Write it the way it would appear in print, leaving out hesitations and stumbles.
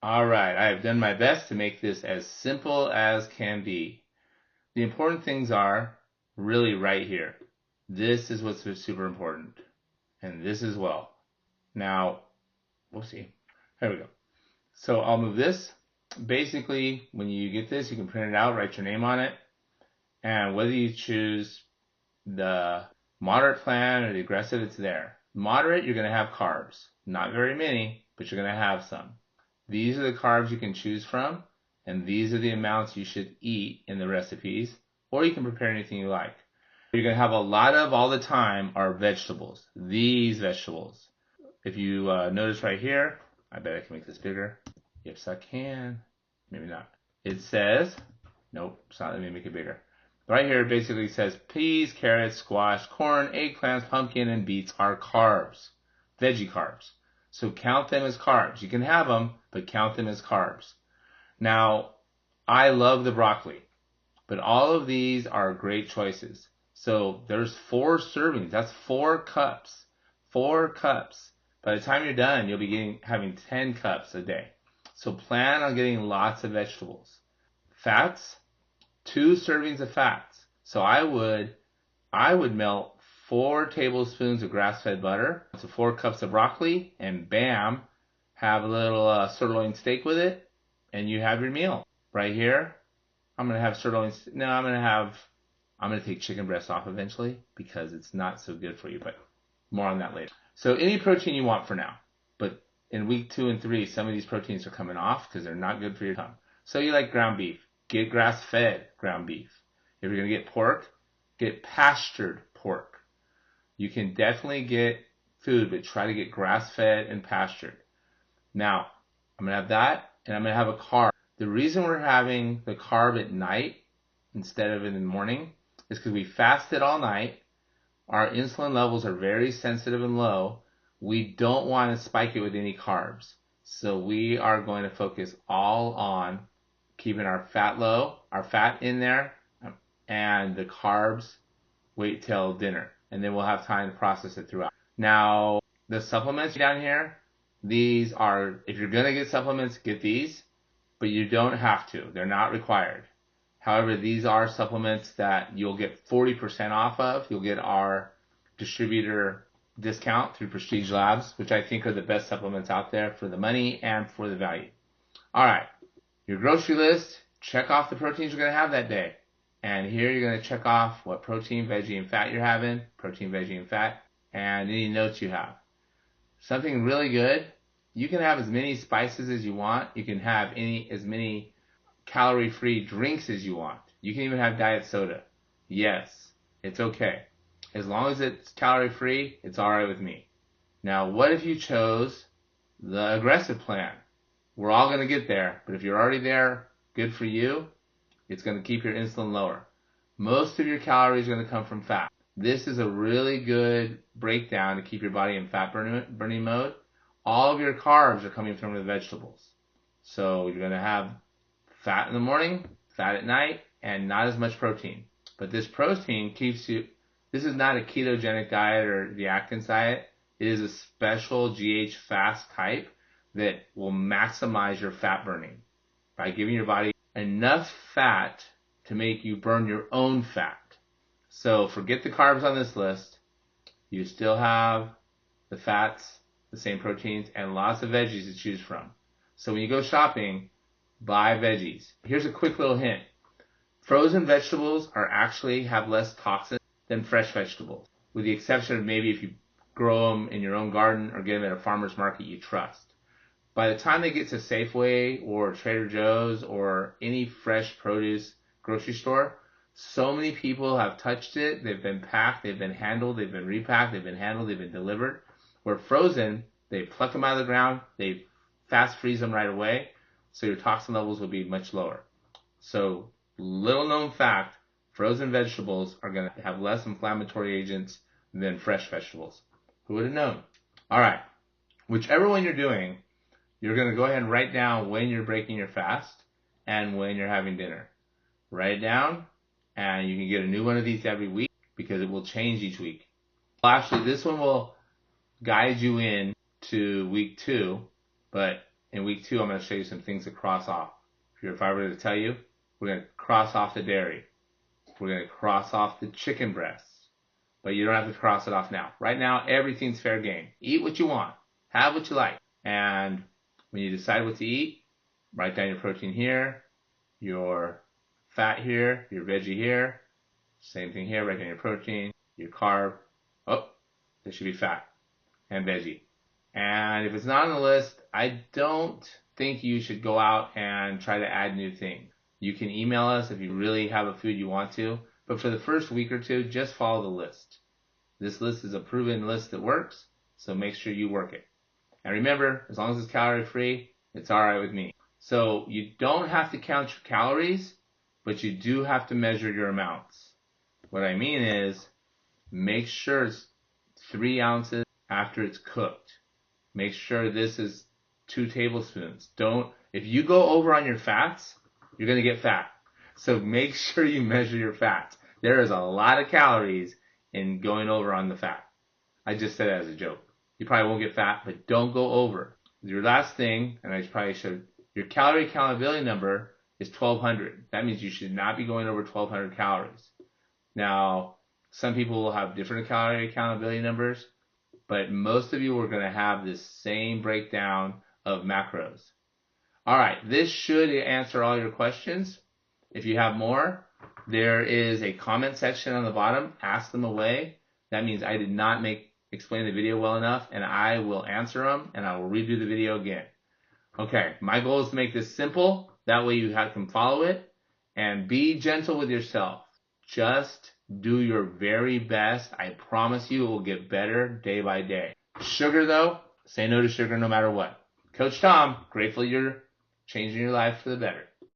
All right, I have done my best to make this as simple as can be. The important things are really right here. This is what's super important. And this as well. Now, we'll see. There we go. So I'll move this. Basically, when you get this, you can print it out, write your name on it. And whether you choose the moderate plan or the aggressive, it's there. Moderate, you're going to have carbs. Not very many, but you're going to have some. These are the carbs you can choose from, and these are the amounts you should eat in the recipes, or you can prepare anything you like. You're going to have a lot of all the time are vegetables. These vegetables. If you notice right here, I bet I can make this bigger. Yes, I can. Maybe not. It says, nope, it's not. Let me make it bigger. Right here, it basically says peas, carrots, squash, corn, eggplants, pumpkin, and beets are carbs, veggie carbs. So count them as carbs. You can have them, but count them as carbs. Now, I love the broccoli, but all of these are great choices. So there's 4 servings. That's 4 cups. 4 cups. By the time you're done, you'll be having 10 cups a day. So plan on getting lots of vegetables. Fats, 2 servings of fats. So I would melt 4 tablespoons of grass-fed butter to 4 cups of broccoli, and bam, have a little sirloin steak with it, and you have your meal. Right here, I'm gonna have sirloin. No, I'm gonna take chicken breast off eventually because it's not so good for you, but more on that later. So any protein you want for now, but in week 2 and 3, some of these proteins are coming off because they're not good for your tongue. So you like ground beef, get grass-fed ground beef. If you're gonna get pork, get pastured pork. You can definitely get food, but try to get grass-fed and pastured. Now, I'm gonna have that, and I'm gonna have a carb. The reason we're having the carb at night instead of in the morning is because we fasted all night. Our insulin levels are very sensitive and low. We don't want to spike it with any carbs. So we are going to focus all on keeping our fat low, our fat in there, and the carbs wait till dinner. And then we'll have time to process it throughout. Now, the supplements down here, these are, if you're going to get supplements, get these, but you don't have to. They're not required. However, these are supplements that you'll get 40% off of. You'll get our distributor discount through Prestige Labs, which I think are the best supplements out there for the money and for the value. All right, your grocery list, check off the proteins you're going to have that day. And here you're going to check off what protein, veggie, and fat you're having, protein, veggie, and fat, and any notes you have. Something really good, you can have as many spices as you want. You can have as many calorie-free drinks as you want. You can even have diet soda. Yes, it's okay. As long as it's calorie-free, it's all right with me. Now, what if you chose the aggressive plan? We're all going to get there, but if you're already there, good for you. It's going to keep your insulin lower. Most of your calories are going to come from fat. This is a really good breakdown to keep your body in fat burning mode. All of your carbs are coming from the vegetables. So you're going to have fat in the morning, fat at night, and not as much protein. But this protein keeps you, this is not a ketogenic diet or the Atkins diet. It is a special GH fast type that will maximize your fat burning by giving your body enough fat to make you burn your own fat. So forget the carbs on this list. You still have the fats, the same proteins, and lots of veggies to choose from. So when you go shopping, buy veggies. Here's a quick little hint. Frozen vegetables actually have less toxins than fresh vegetables, with the exception of maybe if you grow them in your own garden or get them at a farmer's market you trust. By the time they get to Safeway or Trader Joe's or any fresh produce grocery store, so many people have touched it. They've been packed, they've been handled, they've been repacked, they've been handled, they've been delivered. Where frozen, they pluck them out of the ground, they fast freeze them right away, so your toxin levels will be much lower. So, little known fact, frozen vegetables are going to have less inflammatory agents than fresh vegetables. Who would have known? All right, whichever one you're doing, you're going to go ahead and write down when you're breaking your fast and when you're having dinner. Write it down, and you can get a new one of these every week because it will change each week. Well, actually, this one will guide you in to week 2, but in week 2, I'm going to show you some things to cross off. If I were to tell you, we're going to cross off the dairy. We're going to cross off the chicken breasts. But you don't have to cross it off now. Right now, everything's fair game. Eat what you want. Have what you like. And when you decide what to eat, write down your protein here, your fat here, your veggie here. Same thing here. Write down your protein, your carb. Oh, there should be fat and veggie. And if it's not on the list, I don't think you should go out and try to add new things. You can email us if you really have a food you want to, but for the first week or two, just follow the list. This list is a proven list that works, so make sure you work it. And remember, as long as it's calorie free, it's alright with me. So you don't have to count your calories, but you do have to measure your amounts. What I mean is, make sure it's 3 ounces after it's cooked. Make sure this is 2 tablespoons. If you go over on your fats, you're going to get fat. So make sure you measure your fats. There is a lot of calories in going over on the fat. I just said that as a joke. You probably won't get fat, but don't go over. Your last thing, and I probably should, your calorie accountability number is 1200. That means you should not be going over 1200 calories. Now, some people will have different calorie accountability numbers, but most of you are going to have this same breakdown of macros. All right, this should answer all your questions. If you have more, there is a comment section on the bottom. Ask them away. That means I did not explain the video well enough, and I will answer them, and I will redo the video again. Okay, my goal is to make this simple. That way you can follow it, and be gentle with yourself. Just do your very best. I promise you it will get better day by day. Sugar, though, say no to sugar no matter what. Coach Tom, grateful you're changing your life for the better.